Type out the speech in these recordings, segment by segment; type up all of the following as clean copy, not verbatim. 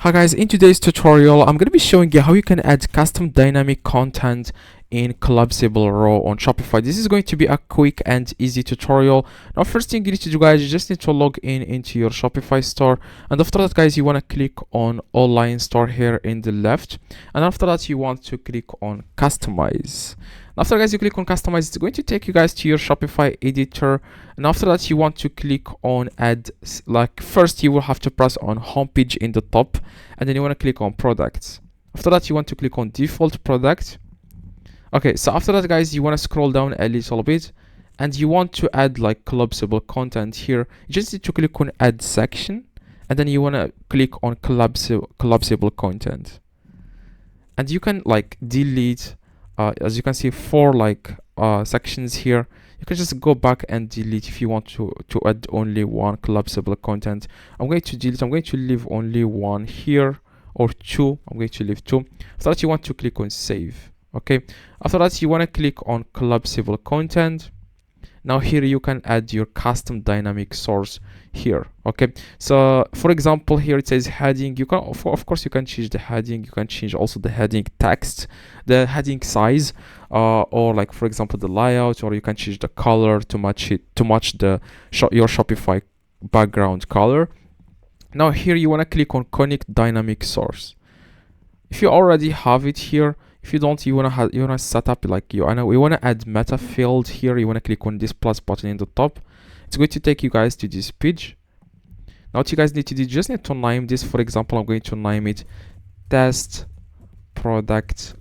Hi guys, in today's tutorial I'm going to be showing you how you can add custom dynamic content in Collapsible Row on Shopify. This is going to be a quick and easy tutorial. Now first thing you need to do, guys, you just need to log in into your Shopify store, and after that, guys, you want to click on online store here in the left, and after that you want to click on customize. After, guys, you click on customize, it's going to take you guys to your Shopify editor, and after that you want to click on add. Like first you will have to press on homepage in the top, and then you want to click on products. After that you want to click on default product. Okay, so after that, guys, you want to scroll down a little bit, and you want to add like collapsible content here. You just need to click on add section, and then you want to click on collapsible content, and you can like delete as you can see 4 like sections here. You can just go back and delete if you want to add only one collapsible content. I'm going to delete. I'm going to leave only one here, or 2. I'm going to leave 2. After that you want to click on save. Okay, after that you want to click on collapsible content. Now here you can add your custom dynamic source here. Okay, so for example here it says heading. You can of course you can change the heading. You can change also the heading text, the heading size, or like for example the layout, or you can change the color to match it, to match the your Shopify background color. Now here you want to click on connect dynamic source. If you already have it here, if you don't, you wanna set up like we want to add meta field here. You want to click on this plus button in the top. It's going to take you guys to this page. Now what you guys need to do, you just need to name this. For example, I'm going to name it test product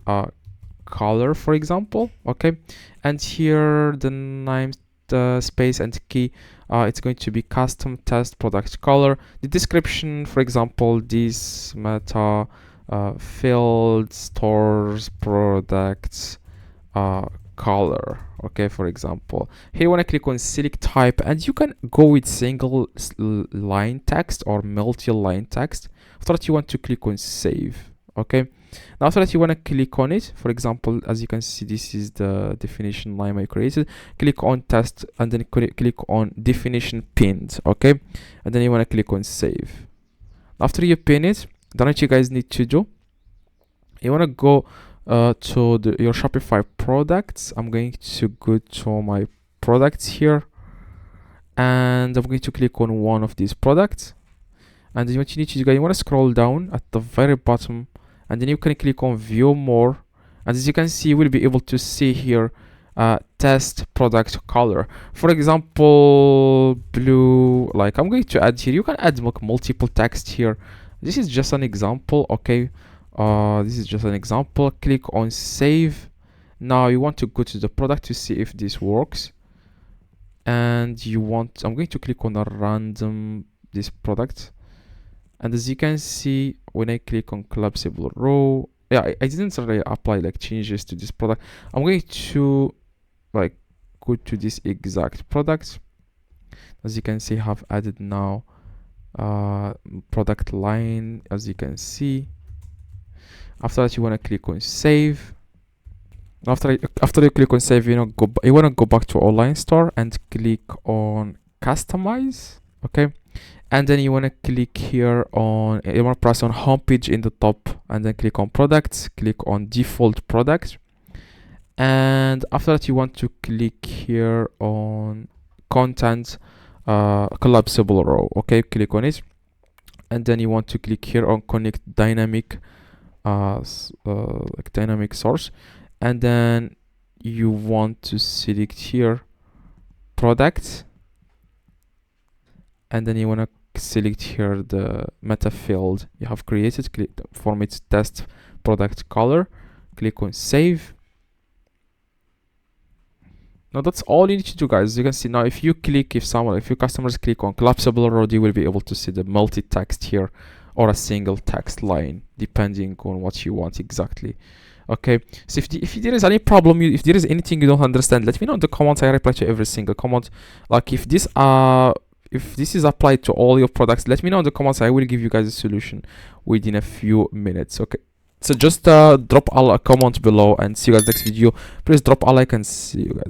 color, for example. Okay, and here the name, the space and key, it's going to be custom test product color. The description, for example, this meta field stores products color. Okay, for example here you want to click on select type, and you can go with single line text or multi-line text. After that you want to click on save. Okay, now after that you want to click on it. For example, as you can see, this is the definition line I created. Click on test, and then click on definition pinned. Okay, and then you want to click on save. After you pin it, then what you guys need to do, you want to go to your Shopify products. I'm going to go to my products here, and I'm going to click on one of these products. And then what you need to do, guys, you want to scroll down at the very bottom, and then you can click on view more. And as you can see, you will be able to see here test product color. For example, blue. Like I'm going to add here, you can add like multiple text here. This is just an example. Okay, this is just an example. Click on save. Now you want to go to the product to see if this works, and I'm going to click on a random this product. And as you can see, when I click on collapsible row, yeah, I didn't really apply like changes to this product. I'm going to like go to this exact product. As you can see, I have added now product line, as you can see. After that you want to click on save. After you click on save, you want to go back to online store and click on customize. Okay, and then you want to click here on, you want to press on homepage in the top, and then click on products, click on default product, and after that you want to click here on content collapsible row. Okay, click on it, and then you want to click here on connect dynamic like dynamic source, and then you want to select here product, and then you want to select here the meta field you have created. Click form its test product color, click on save. Now that's all you need to do, guys. As you can see now, if your customers click on collapsible row, you will be able to see the multi-text here, or a single text line, depending on what you want exactly. Okay, so if there is any problem, if there is anything you don't understand, let me know in the comments. I reply to every single comment. Like if this is applied to all your products, let me know in the comments. I will give you guys a solution within a few minutes. Okay, so just drop a comment below, and see you guys next video. Please drop a like, and see you guys.